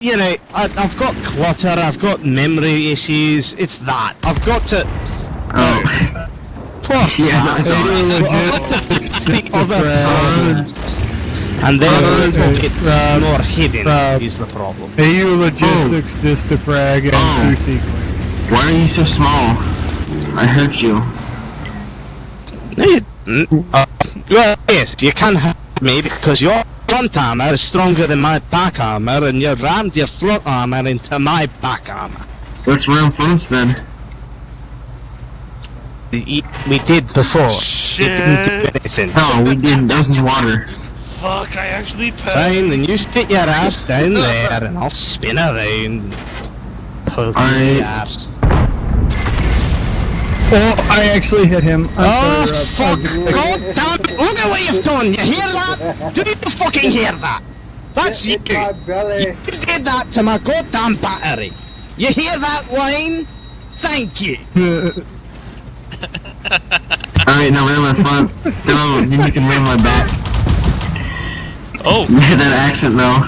You know, I've got clutter, I've got memory issues, it's that. I've got to... What? Yeah, It's the other problems. And then it's more hidden is the problem. AU logistics, Distifrag, and Susie. Why are you so small? I hurt you. Well, yes, you can hurt me because your front armor is stronger than my back armor, and you rammed your front armor into my back armor. Let's ram fronts then. We did before. Shit. We didn't do anything. No, we didn't. That was in water. Fuck, I actually passed. Fine, then you sit your ass down there, and I'll spin around and poke your ass. Oh, I actually hit him. I'm Fuck! God damn it! Look at what you've done! You hear that? Do you fucking hear that? That's you! My belly. You did that to my goddamn battery! You hear that, Wayne? Thank you! Alright, now ram my front. No, then you can ram my back. Oh! That accent though.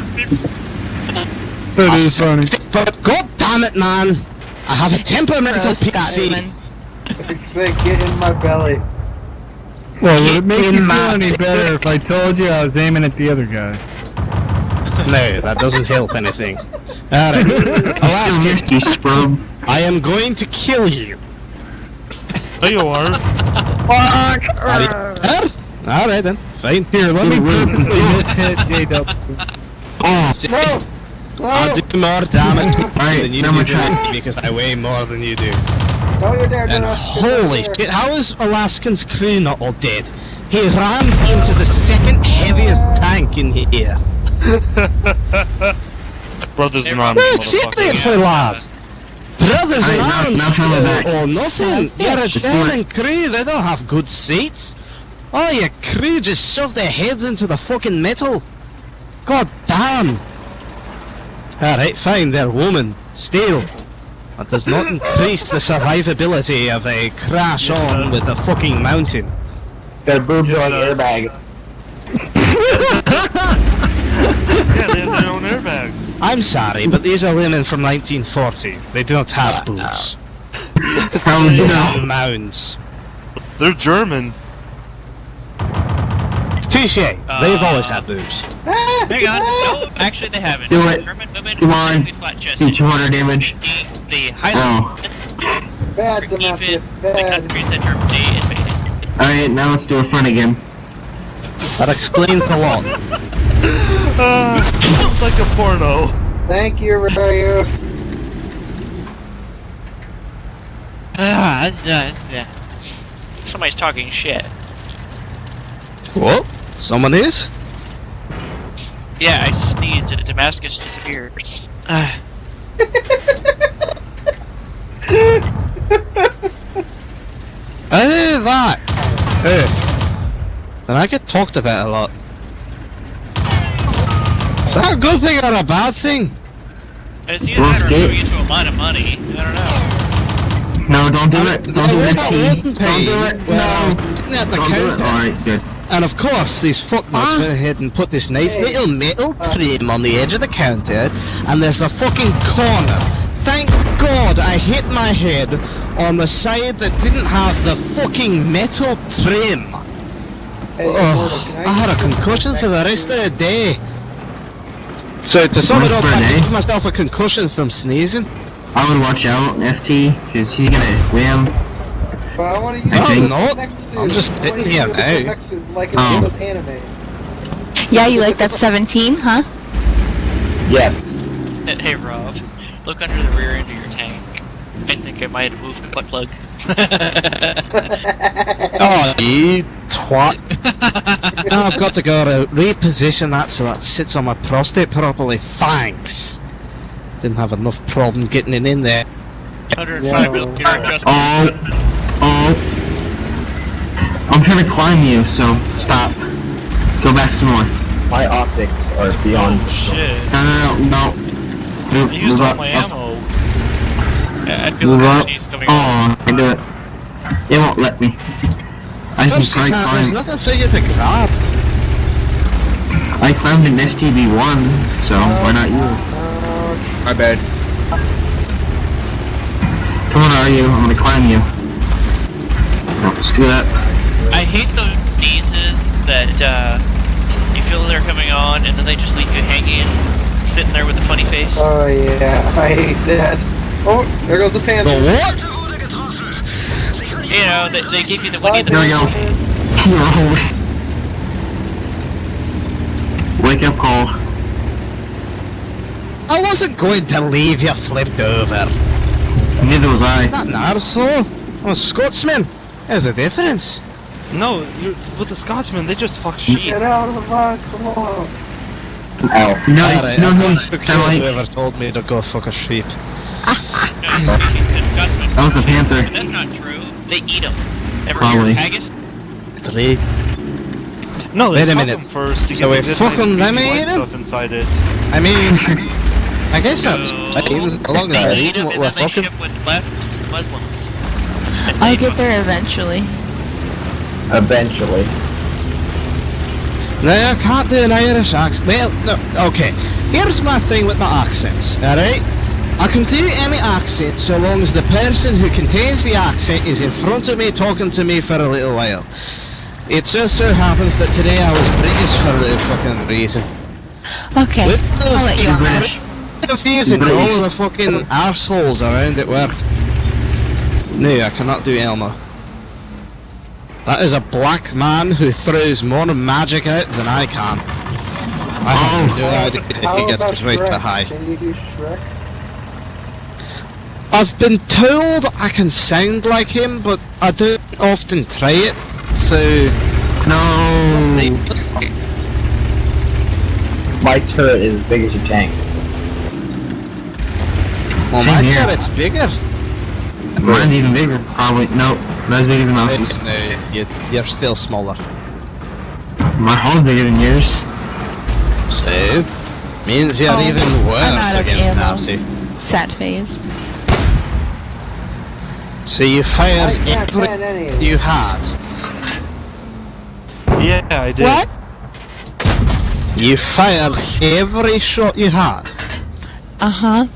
That is funny. But god damn it, man! I have a temperamental PC. It's like, get in my belly. Well, would it make you feel any better if I told you I was aiming at the other guy? No, that doesn't help anything. Alright, Alaska, You scrub. I am going to kill you. There you are. Fuck! Are you there? Alright then, fine. Here, let me purposely mishit J-Dub. Oh, I'll do more damage than you number do check. because I weigh more than you do. No, you're there, And Dana. holy shit, how is Alaskan's crew not all dead? He rammed into the second heaviest tank in here. Brothers in arms. No, seriously, lad. Brothers in Alright, arms now turn my back. or nothing. You're a Just German crew, they don't have good seats. Oh, your crew just shove their heads into the fucking metal. God damn. Alright, fine, they're women. Still. That does not increase the survivability of a crash on with a fucking mountain. Their boobs Yes, are like it does. airbags. Yeah, they have their own airbags. I'm sorry, but these are women from 1940. They don't have boobs. How would you They know? have mounds. They're German. Touche. They've always had boobs. Hang on. No, actually they haven't. Do it. German women Come on. are flat Do chested. 200 damage. The Oh. highlights Bad, even Damascus. the Bad. countries that Germany invaded. Alright, now let's do a front again. That explains a lot. It's like a porno. Thank you, Ryu. Yeah. Somebody's talking shit. What? Someone is? Yeah, I sneezed and Damascus disappeared. That. Then I get talked about a lot. Is that a good thing or a bad thing? It's either that or going into a lot of money. I don't know. No, don't do it. Don't do it. Don't Don't do it. No. At the Don't do it. counter. Alright, good. And of course, these fucknuts went ahead and put this nice little metal trim on the edge of the counter, and there's a fucking corner. Thank God I hit my head on the side that didn't have the fucking metal trim. Hey, Oh, I had a concussion for the rest of the day. So to sum it up, I Nice, gave myself a concussion from sneezing. I would watch out, FT, because he's gonna ram. But I want to use I'm the not. next suit. I'm just I wanna sitting use here the now. next suit, like in Oh. the anime. Yeah, you like that 17, huh? Yes. Hey Rob, look under the rear end of your tank. I think I might have moved the butt plug. Oh, you twat. Now I've got to go to reposition that so that sits on my prostate properly. Thanks. Didn't have enough problem getting it in there. 105 millimeter adjustment. Oh. I'm trying to climb you, so stop. Go back some more. My optics are beyond. Oh shit. No. I used all my ammo. I feel Move like up. she's coming Oh, I can do it. It won't let me. I can Course you try can't, there's climb. nothing for you to grab. I climbed in STV1, so why not you? My bad. Come on, are you? I'm gonna climb you. No, screw that. I hate those sneezes that you feel they're coming on and then they just leave you hanging, sitting there with a funny face. Oh yeah, I hate that. Oh, there goes the panther. The what? You know, they give you the Winnie the There we go. Pooh. You're old. Wake up call. I wasn't going to leave you flipped over. Neither was I. Not an arsehole. I'm a Scotsman. There's a difference. No, with the Scotsmen, they just fuck sheep. Get out of my swamp. Ow. No, Alright, no, I'm no, not who Starlight. ever told me to go fuck a sheep. No, the Scotsman. That was the panther. But that's not true. They eat them. Ever Probably. hear of haggis? 3. No, they Wait a fuck minute. them first to So get we the good, fuck nice, 'em, then creamy we white eat 'em? stuff inside it. I mean, I guess that's No. fine, as long as They they're eat eating them what and we're then they fucking. ship what's left to the Muslims. I'll get there eventually. Eventually. No, I can't do an Irish accent. Well, no, okay. Here's my thing with my accents, alright? I can do any accent so long as the person who contains the accent is in front of me talking to me for a little while. It just so happens that today I was British for no fucking reason. Okay, With I'll let you on. confusing all of the fucking arseholes around at work. No, I cannot do Elmo. That is a black man who throws more magic out than I can. I have no idea if How he gets about his right to Shrek? high. Can you do Shrek? I've been told I can sound like him, but I don't often try it, so... No. My turret is as big as your tank. Well, Same my here. turret's bigger. Mine's even bigger. Probably. Nope. Not as big as the mouse's. No, you're still smaller. My hull's bigger than yours. So, means you're Oh, even I'm worse out of against ammo. Darcy. Sad phase. So you I fired can't every plan any of you this. had. Yeah, I did. What? You fired every shot you had. Uh-huh.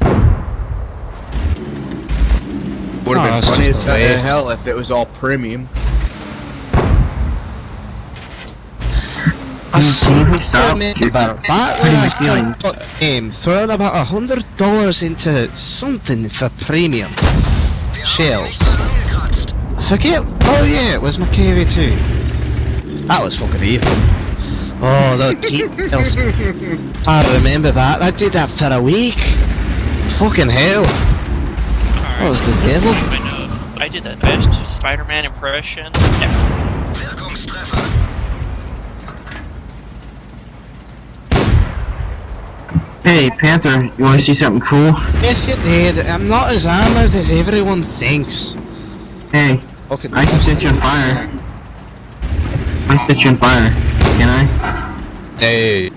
Would have Oh, been that's funny just as a waste. hell if it was all premium. I seem to Stop. remember back when I got the game, throwing about $100 into something for premium shells. I forget. Oh yeah, it was my KV2. That was fucking evil. Oh, the details. I remember that. I did that for a week. Fucking hell. That was the devil. I did the best Spider-Man impression ever. Hey, Panther, you want to see something cool? Yes, you did. I'm not as armored as everyone thinks. Hey, Fucking I can set you on fire. I can set you on fire. Can I? Hey.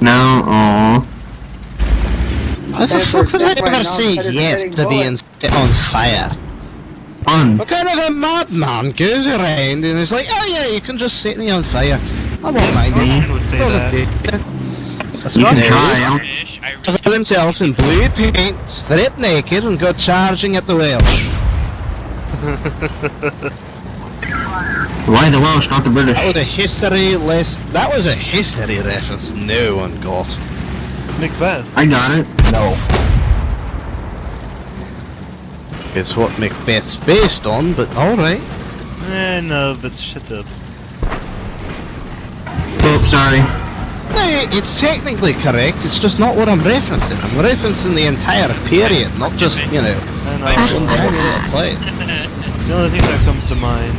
No. Oh. Why the That's fuck would I that's why ever I'm say not yes setting to being bullets. set on fire? Fun. What kind of a madman goes around and is like, oh yeah, you can just set me on fire. I won't mind it. Scotsman would say that. A You can Scotsman. try. I don't- British, I really Covered himself in blue paint, stripped naked, and got charging at the Welsh. Why the Welsh, not the British? That was a history reference no one got. Macbeth. I got it. No. It's what Macbeth's based on, but alright. No, but shut up. Oh, sorry. No, it's technically correct, it's just not what I'm referencing. I'm referencing the entire period, not just, you know, I know. one tiny little play. It's the only thing that comes to mind.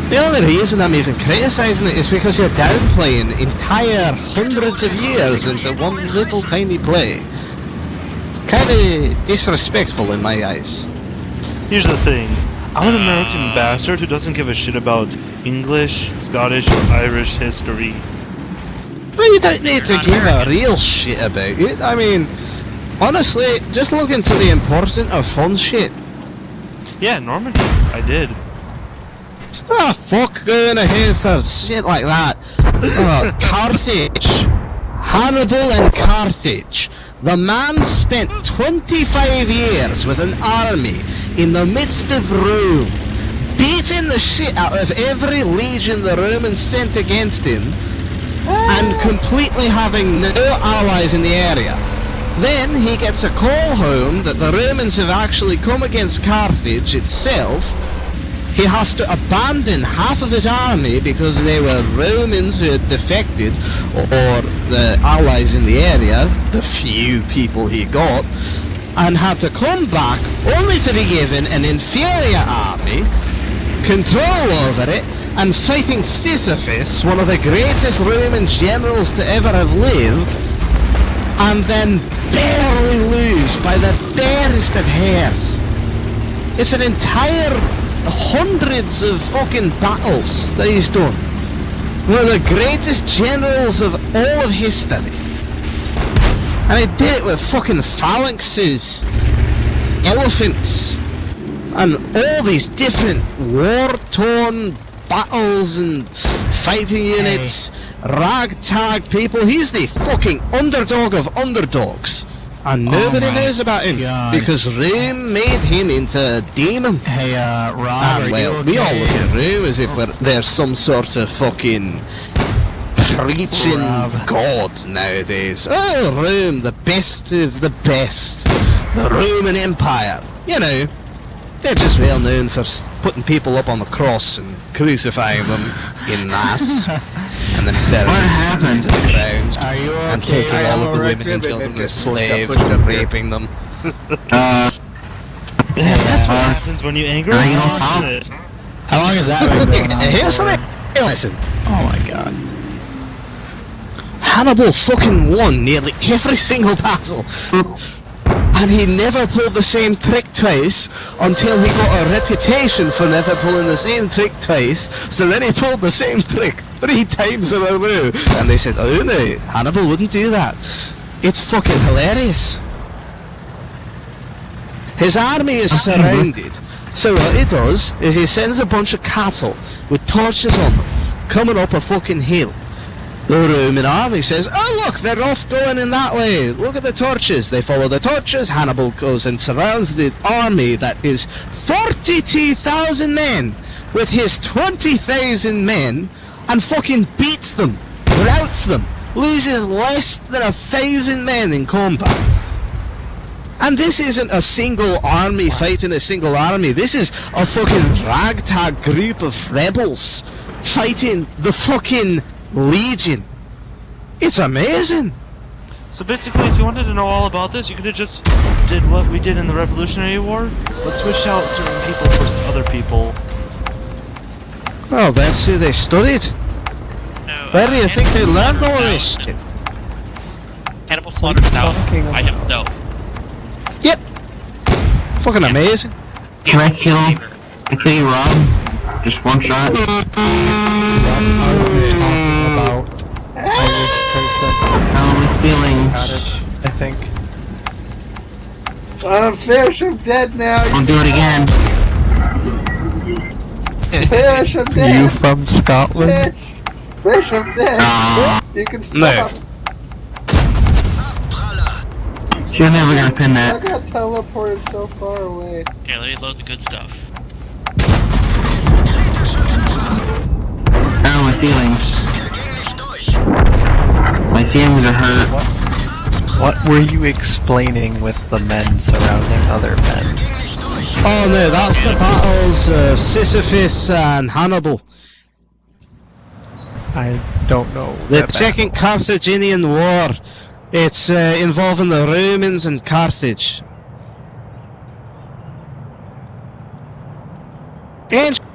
The only reason I'm even criticising it is because you're downplaying entire hundreds of years into one little tiny play. It's kind of disrespectful in my eyes. Here's the thing. I'm an American bastard who doesn't give a shit about English, Scottish, or Irish history. Well, you don't need to give a real shit about it. I mean, honestly, just look into the important or fun shit. Yeah, Normandy. I did. Ah, fuck going ahead for shit like that. Carthage. Hannibal and Carthage. The man spent 25 years with an army in the midst of Rome, beating the shit out of every legion the Romans sent against him, and completely having no allies in the area. Then he gets a call home that the Romans have actually come against Carthage itself. He has to abandon half of his army because they were Romans who had defected, or the allies in the area, the few people he got, and had to come back only to be given an inferior army, control over it, and fighting Sisyphus, one of the greatest Roman generals to ever have lived, and then barely lose by the barest of hairs. It's an entire hundreds of fucking battles that he's done. One of the greatest generals of all of history. And he did it with fucking phalanxes, elephants, and all these different war-torn battles and fighting units, ragtag people. He's the fucking underdog of underdogs. And nobody knows about him because Rome made him into a demon. Hey, Rob, And well, we all look at Rome as if there's some sort of fucking preaching god nowadays. Oh, Rome, the best of the best. The Roman Empire. You know, they're just well known for putting people up on the cross and crucifying them in mass. And then burying them to the ground. Are you okay? And taking all of the women and children as slaves and raping them. Yeah, that's what happens when you anger someone. How long has that been going on? Here's the listen. Oh my god. Hannibal fucking won nearly every single battle. And he never pulled the same trick twice until he got a reputation for never pulling the same trick twice. So then he pulled the same trick 3 times in a row. And they said, oh no, Hannibal wouldn't do that. It's fucking hilarious. His army is surrounded. So what he does is he sends a bunch of cattle with torches on them, coming up a fucking hill. The Roman army says, oh look, they're off going in that way. Look at the torches. They follow the torches. Hannibal goes and surrounds the army that is 42,000 men with his 20,000 men and fucking beats them, routs them, loses less than 1,000 men in combat. And this isn't a single army fighting a single army. This is a fucking ragtag group of rebels fighting the fucking Legion. It's amazing. So basically, if you wanted to know all about this, you could have just did what we did in the Revolutionary War. Let's switch out certain people for other people. Well, that's who they studied. No, Where do you think they learned all this shit? Hannibal slaughtered thousands. I have no. Yep. Fucking amazing. Can I kill Rob? Just one shot? How am I feeling? I think. Fish, I'm dead now. I'll do it again. Fish, I'm dead. You from Scotland? Fish, I'm dead. You can stop. You're never gonna pin I that. got teleported so far away. Here, let me load the good stuff. Oh, my feelings. My feelings are hurt. What were you explaining with the men surrounding other men? Oh no, that's the battles of Sisyphus and Hannibal. I don't know. The that Second Carthaginian War. It's involving the Romans and Carthage. Ancient